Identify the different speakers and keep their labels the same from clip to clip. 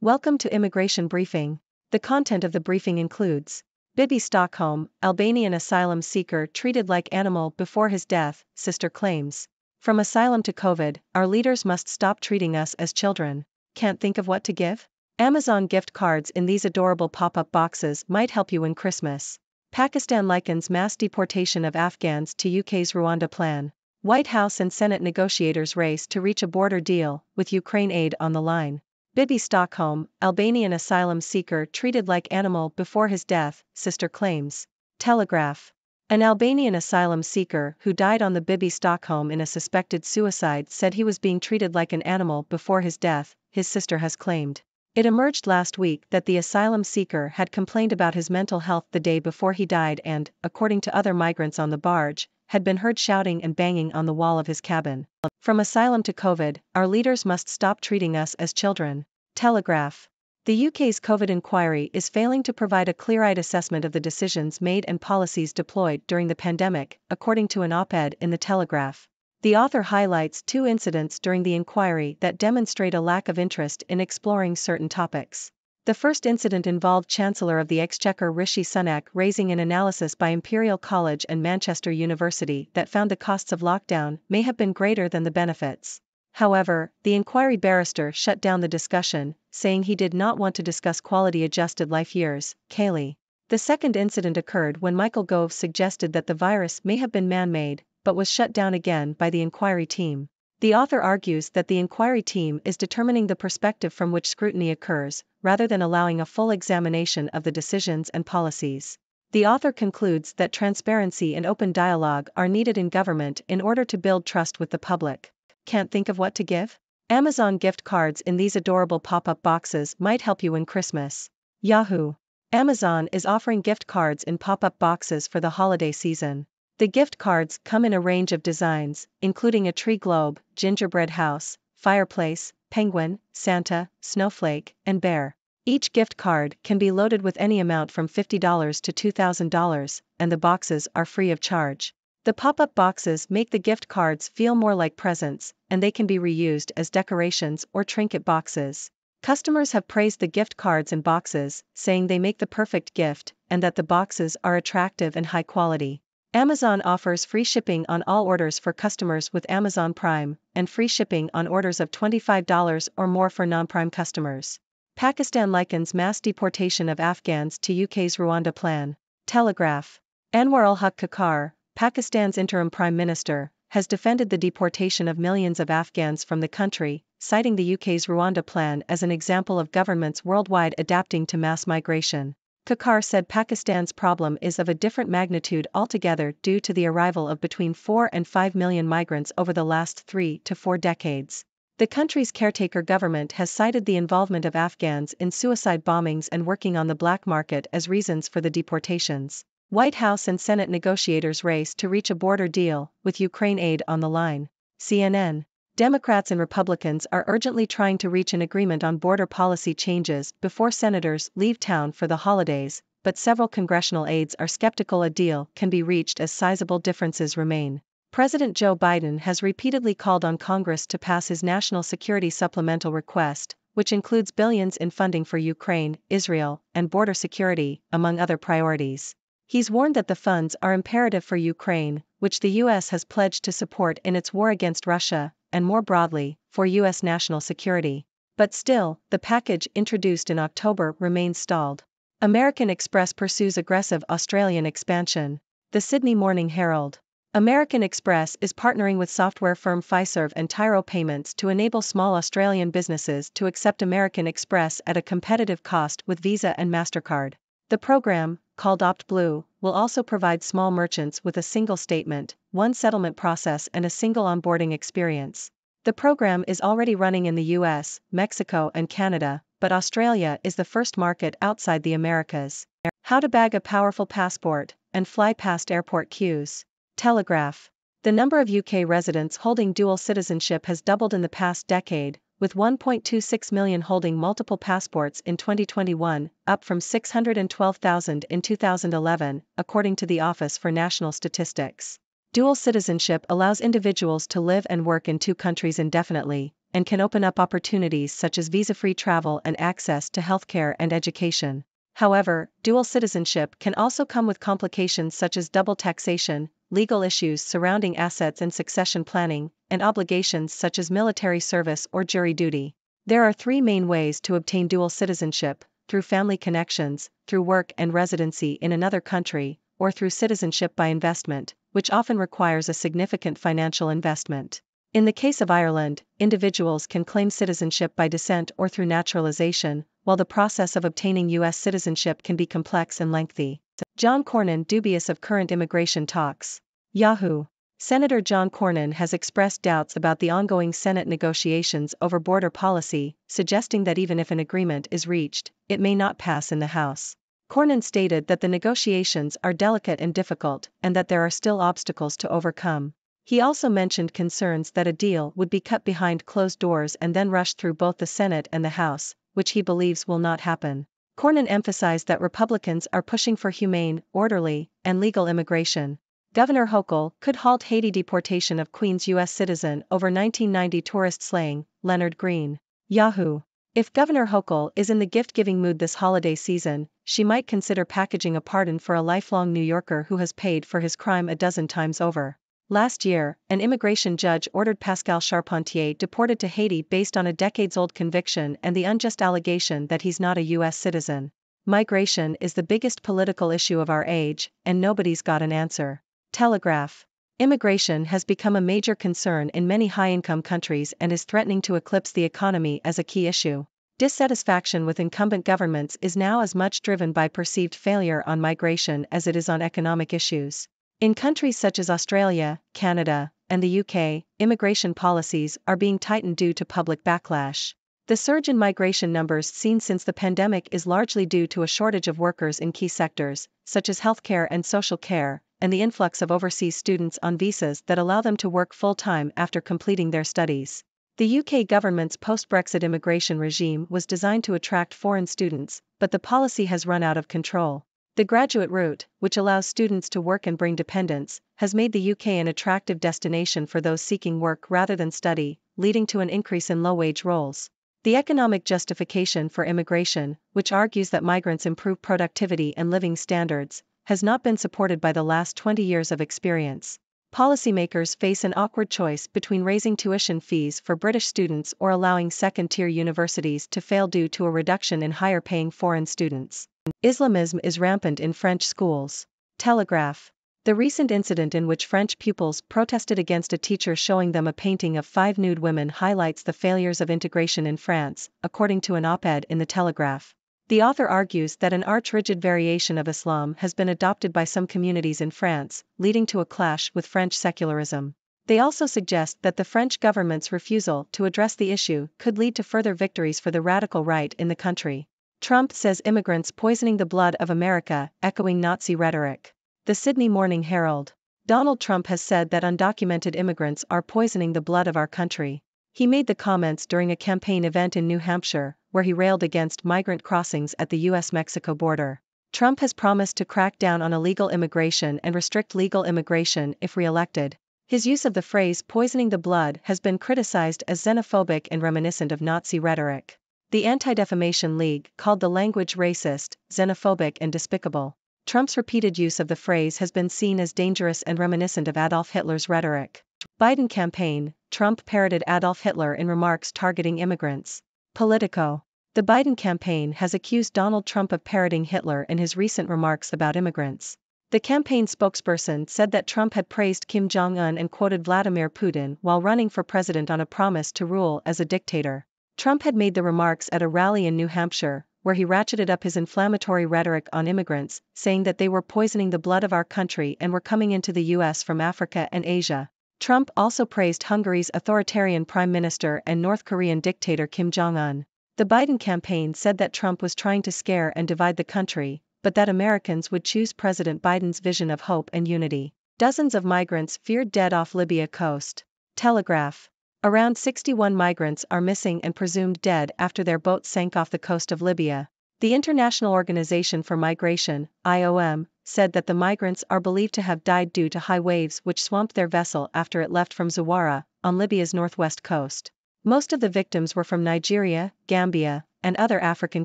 Speaker 1: Welcome to Immigration Briefing. The content of the briefing includes Bibby Stockholm, Albanian asylum seeker treated like animal before his death, sister claims. From asylum to COVID, our leaders must stop treating us as children. Can't think of what to give? Amazon gift cards in these adorable pop-up boxes might help you win Christmas. Pakistan likens mass deportation of Afghans to UK's Rwanda plan. White House and Senate negotiators race to reach a border deal, with Ukraine aid on the line. Bibby Stockholm, Albanian asylum seeker treated like animal before his death, sister claims. Telegraph. An Albanian asylum seeker who died on the Bibby Stockholm in a suspected suicide said he was being treated like an animal before his death, his sister has claimed. It emerged last week that the asylum seeker had complained about his mental health the day before he died and, according to other migrants on the barge, had been heard shouting and banging on the wall of his cabin. From asylum to COVID, our leaders must stop treating us as children. Telegraph. The UK's COVID inquiry is failing to provide a clear-eyed assessment of the decisions made and policies deployed during the pandemic, according to an op-ed in The Telegraph. The author highlights two incidents during the inquiry that demonstrate a lack of interest in exploring certain topics. The first incident involved Chancellor of the Exchequer Rishi Sunak raising an analysis by Imperial College and Manchester University that found the costs of lockdown may have been greater than the benefits. However, the inquiry barrister shut down the discussion, saying he did not want to discuss quality-adjusted life years. Kaylee. The second incident occurred when Michael Gove suggested that the virus may have been man-made, but was shut down again by the inquiry team. The author argues that the inquiry team is determining the perspective from which scrutiny occurs, rather than allowing a full examination of the decisions and policies. The author concludes that transparency and open dialogue are needed in government in order to build trust with the public. Can't think of what to give? Amazon gift cards in these adorable pop-up boxes might help you win Christmas. Yahoo! Amazon is offering gift cards in pop-up boxes for the holiday season. The gift cards come in a range of designs, including a tree globe, gingerbread house, fireplace, penguin, Santa, snowflake, and bear. Each gift card can be loaded with any amount from $50 to $2,000, and the boxes are free of charge. The pop-up boxes make the gift cards feel more like presents, and they can be reused as decorations or trinket boxes. Customers have praised the gift cards and boxes, saying they make the perfect gift, and that the boxes are attractive and high quality. Amazon offers free shipping on all orders for customers with Amazon Prime, and free shipping on orders of $25 or more for non-Prime customers. Pakistan likens mass deportation of Afghans to UK's Rwanda plan. Telegraph. Anwar ul-Haq Kakar, Pakistan's interim prime minister, has defended the deportation of millions of Afghans from the country, citing the UK's Rwanda plan as an example of governments worldwide adapting to mass migration. Kakar said Pakistan's problem is of a different magnitude altogether due to the arrival of between 4 and 5 million migrants over the last 3 to 4 decades. The country's caretaker government has cited the involvement of Afghans in suicide bombings and working on the black market as reasons for the deportations. White House and Senate negotiators race to reach a border deal, with Ukraine aid on the line. CNN. Democrats and Republicans are urgently trying to reach an agreement on border policy changes before senators leave town for the holidays, but several congressional aides are skeptical a deal can be reached as sizable differences remain. President Joe Biden has repeatedly called on Congress to pass his national security supplemental request, which includes billions in funding for Ukraine, Israel, and border security, among other priorities. He's warned that the funds are imperative for Ukraine, which the U.S. has pledged to support in its war against Russia, and more broadly, for U.S. national security. But still, the package introduced in October remains stalled. American Express pursues aggressive Australian expansion. The Sydney Morning Herald. American Express is partnering with software firm Fiserv and Tyro Payments to enable small Australian businesses to accept American Express at a competitive cost with Visa and MasterCard. The program, called OptBlue, will also provide small merchants with a single statement, one settlement process and a single onboarding experience. The program is already running in the US, Mexico and Canada, but Australia is the first market outside the Americas. How to bag a powerful passport and fly past airport queues. Telegraph. The number of UK residents holding dual citizenship has doubled in the past decade, with 1.26 million holding multiple passports in 2021, up from 612,000 in 2011, according to the Office for National Statistics. Dual citizenship allows individuals to live and work in two countries indefinitely, and can open up opportunities such as visa-free travel and access to healthcare and education. However, dual citizenship can also come with complications such as double taxation, legal issues surrounding assets and succession planning, and obligations such as military service or jury duty. There are three main ways to obtain dual citizenship: through family connections, through work and residency in another country, or through citizenship by investment, which often requires a significant financial investment. In the case of Ireland, individuals can claim citizenship by descent or through naturalization, while the process of obtaining U.S. citizenship can be complex and lengthy. John Cornyn dubious of current immigration talks. Yahoo! Senator John Cornyn has expressed doubts about the ongoing Senate negotiations over border policy, suggesting that even if an agreement is reached, it may not pass in the House. Cornyn stated that the negotiations are delicate and difficult, and that there are still obstacles to overcome. He also mentioned concerns that a deal would be cut behind closed doors and then rushed through both the Senate and the House, which he believes will not happen. Cornyn emphasized that Republicans are pushing for humane, orderly, and legal immigration. Governor Hochul could halt Haiti deportation of Queens U.S. citizen over 1990 tourist slaying, Leonard Green. Yahoo! If Governor Hochul is in the gift-giving mood this holiday season, she might consider packaging a pardon for a lifelong New Yorker who has paid for his crime a dozen times over. Last year, an immigration judge ordered Pascal Charpentier deported to Haiti based on a decades-old conviction and the unjust allegation that he's not a U.S. citizen. Migration is the biggest political issue of our age, and nobody's got an answer. Telegraph. Immigration has become a major concern in many high-income countries and is threatening to eclipse the economy as a key issue. Dissatisfaction with incumbent governments is now as much driven by perceived failure on migration as it is on economic issues. In countries such as Australia, Canada, and the UK, immigration policies are being tightened due to public backlash. The surge in migration numbers seen since the pandemic is largely due to a shortage of workers in key sectors, such as healthcare and social care, and the influx of overseas students on visas that allow them to work full-time after completing their studies. The UK government's post-Brexit immigration regime was designed to attract foreign students, but the policy has run out of control. The graduate route, which allows students to work and bring dependents, has made the UK an attractive destination for those seeking work rather than study, leading to an increase in low-wage roles. The economic justification for immigration, which argues that migrants improve productivity and living standards, has not been supported by the last 20 years of experience. Policymakers face an awkward choice between raising tuition fees for British students or allowing second-tier universities to fail due to a reduction in higher-paying foreign students. Islamism is rampant in French schools. Telegraph. The recent incident in which French pupils protested against a teacher showing them a painting of 5 nude women highlights the failures of integration in France, according to an op-ed in the Telegraph. The author argues that an arch-rigid variation of Islam has been adopted by some communities in France, leading to a clash with French secularism. They also suggest that the French government's refusal to address the issue could lead to further victories for the radical right in the country. Trump says immigrants poisoning the blood of America, echoing Nazi rhetoric. The Sydney Morning Herald. Donald Trump has said that undocumented immigrants are poisoning the blood of our country. He made the comments during a campaign event in New Hampshire, where he railed against migrant crossings at the U.S.-Mexico border. Trump has promised to crack down on illegal immigration and restrict legal immigration if re-elected. His use of the phrase poisoning the blood has been criticized as xenophobic and reminiscent of Nazi rhetoric. The Anti-Defamation League called the language racist, xenophobic and despicable. Trump's repeated use of the phrase has been seen as dangerous and reminiscent of Adolf Hitler's rhetoric. Biden campaign, Trump parroted Adolf Hitler in remarks targeting immigrants. Politico. The Biden campaign has accused Donald Trump of parroting Hitler in his recent remarks about immigrants. The campaign spokesperson said that Trump had praised Kim Jong-un and quoted Vladimir Putin while running for president on a promise to rule as a dictator. Trump had made the remarks at a rally in New Hampshire, where he ratcheted up his inflammatory rhetoric on immigrants, saying that they were poisoning the blood of our country and were coming into the U.S. from Africa and Asia. Trump also praised Hungary's authoritarian prime minister and North Korean dictator Kim Jong-un. The Biden campaign said that Trump was trying to scare and divide the country, but that Americans would choose President Biden's vision of hope and unity. Dozens of migrants feared dead off Libya coast. Telegraph. Around 61 migrants are missing and presumed dead after their boat sank off the coast of Libya. The International Organization for Migration, IOM, said that the migrants are believed to have died due to high waves which swamped their vessel after it left from Zawara, on Libya's northwest coast. Most of the victims were from Nigeria, Gambia, and other African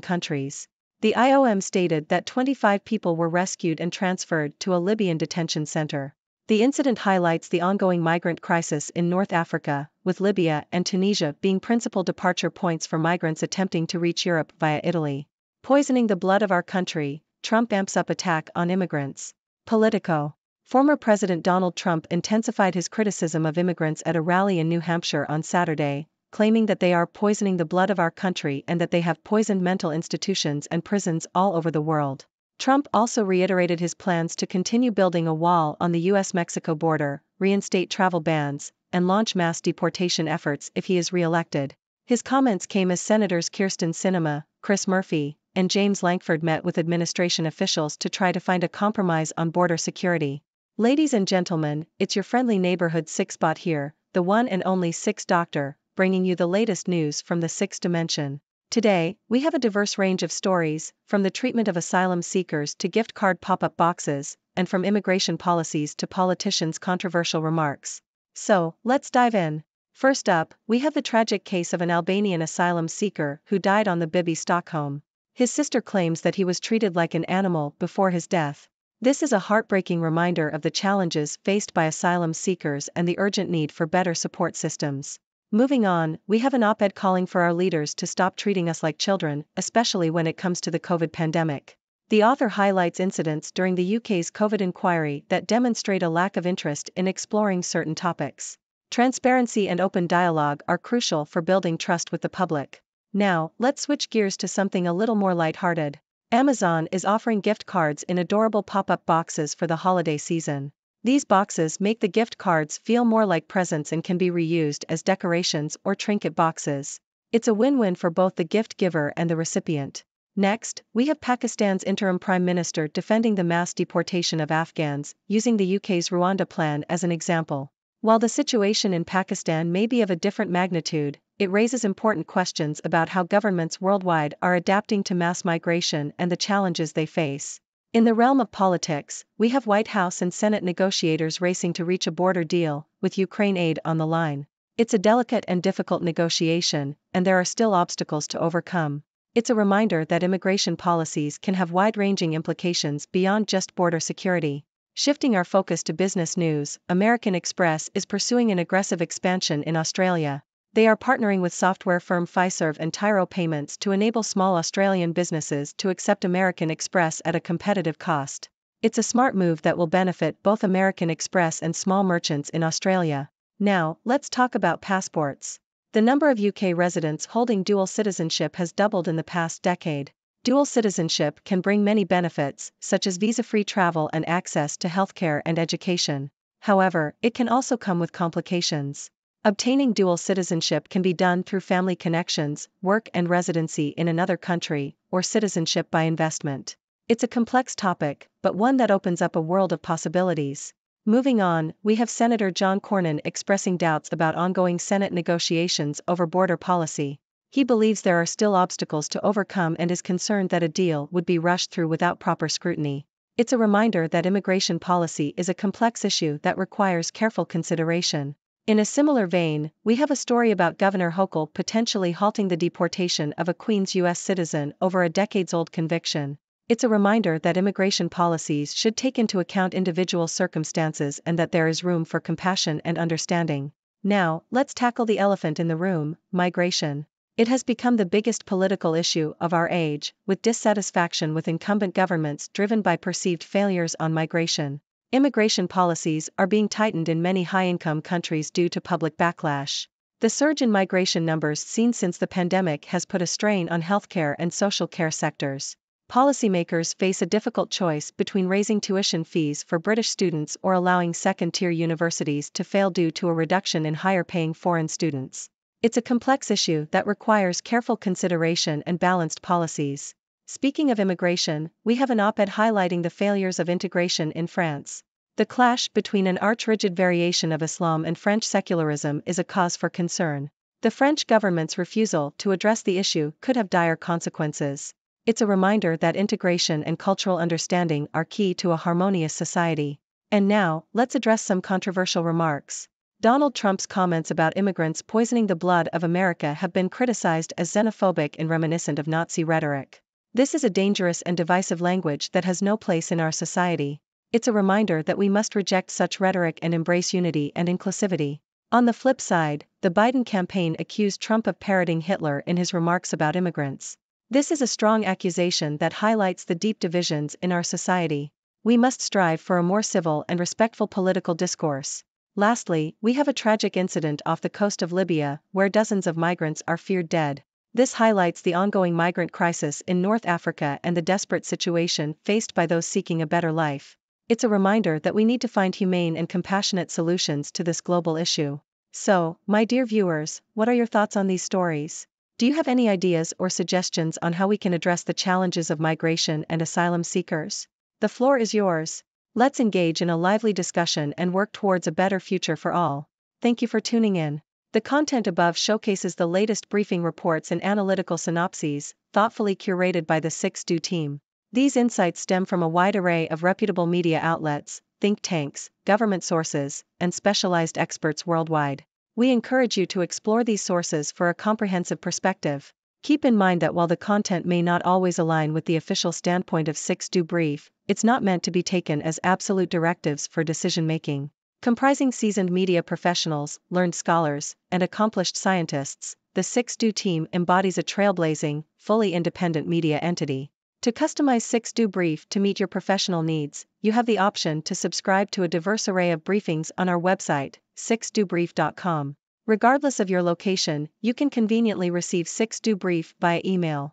Speaker 1: countries. The IOM stated that 25 people were rescued and transferred to a Libyan detention center. The incident highlights the ongoing migrant crisis in North Africa, with Libya and Tunisia being principal departure points for migrants attempting to reach Europe via Italy. Poisoning the blood of our country, Trump amps up attack on immigrants. Politico. Former President Donald Trump intensified his criticism of immigrants at a rally in New Hampshire on Saturday, claiming that they are poisoning the blood of our country and that they have poisoned mental institutions and prisons all over the world. Trump also reiterated his plans to continue building a wall on the US-Mexico border, reinstate travel bans, and launch mass deportation efforts if he is re-elected. His comments came as Senators Kyrsten Sinema, Chris Murphy, and James Lankford met with administration officials to try to find a compromise on border security. Ladies and gentlemen, it's your friendly neighborhood Six Bot here, the one and only Six Doctor, bringing you the latest news from the sixth dimension. Today, we have a diverse range of stories, from the treatment of asylum seekers to gift card pop-up boxes, and from immigration policies to politicians' controversial remarks. So, let's dive in. First up, we have the tragic case of an Albanian asylum seeker who died on the Bibby Stockholm. His sister claims that he was treated like an animal before his death. This is a heartbreaking reminder of the challenges faced by asylum seekers and the urgent need for better support systems. Moving on, we have an op-ed calling for our leaders to stop treating us like children, especially when it comes to the COVID pandemic. The author highlights incidents during the UK's COVID inquiry that demonstrate a lack of interest in exploring certain topics. Transparency and open dialogue are crucial for building trust with the public. Now, let's switch gears to something a little more lighthearted. Amazon is offering gift cards in adorable pop-up boxes for the holiday season. These boxes make the gift cards feel more like presents and can be reused as decorations or trinket boxes. It's a win-win for both the gift giver and the recipient. Next, we have Pakistan's interim prime minister defending the mass deportation of Afghans, using the UK's Rwanda plan as an example. While the situation in Pakistan may be of a different magnitude, it raises important questions about how governments worldwide are adapting to mass migration and the challenges they face. In the realm of politics, we have White House and Senate negotiators racing to reach a border deal, with Ukraine aid on the line. It's a delicate and difficult negotiation, and there are still obstacles to overcome. It's a reminder that immigration policies can have wide-ranging implications beyond just border security. Shifting our focus to business news, American Express is pursuing an aggressive expansion in Australia. They are partnering with software firm Fiserv and Tyro Payments to enable small Australian businesses to accept American Express at a competitive cost. It's a smart move that will benefit both American Express and small merchants in Australia. Now, let's talk about passports. The number of UK residents holding dual citizenship has doubled in the past decade. Dual citizenship can bring many benefits, such as visa-free travel and access to healthcare and education. However, it can also come with complications. Obtaining dual citizenship can be done through family connections, work and residency in another country, or citizenship by investment. It's a complex topic, but one that opens up a world of possibilities. Moving on, we have Senator John Cornyn expressing doubts about ongoing Senate negotiations over border policy. He believes there are still obstacles to overcome and is concerned that a deal would be rushed through without proper scrutiny. It's a reminder that immigration policy is a complex issue that requires careful consideration. In a similar vein, we have a story about Governor Hochul potentially halting the deportation of a Queens U.S. citizen over a decades-old conviction. It's a reminder that immigration policies should take into account individual circumstances and that there is room for compassion and understanding. Now, let's tackle the elephant in the room, migration. It has become the biggest political issue of our age, with dissatisfaction with incumbent governments driven by perceived failures on migration. Immigration policies are being tightened in many high-income countries due to public backlash. The surge in migration numbers seen since the pandemic has put a strain on healthcare and social care sectors. Policymakers face a difficult choice between raising tuition fees for British students or allowing second-tier universities to fail due to a reduction in higher-paying foreign students. It's a complex issue that requires careful consideration and balanced policies. Speaking of immigration, we have an op-ed highlighting the failures of integration in France. The clash between an arch-rigid variation of Islam and French secularism is a cause for concern. The French government's refusal to address the issue could have dire consequences. It's a reminder that integration and cultural understanding are key to a harmonious society. And now, let's address some controversial remarks. Donald Trump's comments about immigrants poisoning the blood of America have been criticized as xenophobic and reminiscent of Nazi rhetoric. This is a dangerous and divisive language that has no place in our society. It's a reminder that we must reject such rhetoric and embrace unity and inclusivity. On the flip side, the Biden campaign accused Trump of parroting Hitler in his remarks about immigrants. This is a strong accusation that highlights the deep divisions in our society. We must strive for a more civil and respectful political discourse. Lastly, we have a tragic incident off the coast of Libya, where dozens of migrants are feared dead. This highlights the ongoing migrant crisis in North Africa and the desperate situation faced by those seeking a better life. It's a reminder that we need to find humane and compassionate solutions to this global issue. So, my dear viewers, what are your thoughts on these stories? Do you have any ideas or suggestions on how we can address the challenges of migration and asylum seekers? The floor is yours. Let's engage in a lively discussion and work towards a better future for all. Thank you for tuning in. The content above showcases the latest briefing reports and analytical synopses, thoughtfully curated by the 6Do team. These insights stem from a wide array of reputable media outlets, think tanks, government sources, and specialized experts worldwide. We encourage you to explore these sources for a comprehensive perspective. Keep in mind that while the content may not always align with the official standpoint of 6Do Brief, it's not meant to be taken as absolute directives for decision-making. Comprising seasoned media professionals, learned scholars, and accomplished scientists, the 6Do team embodies a trailblazing, fully independent media entity. To customize 6Do Brief to meet your professional needs, you have the option to subscribe to a diverse array of briefings on our website, 6dobrief.com. Regardless of your location, you can conveniently receive 6Do Brief via email.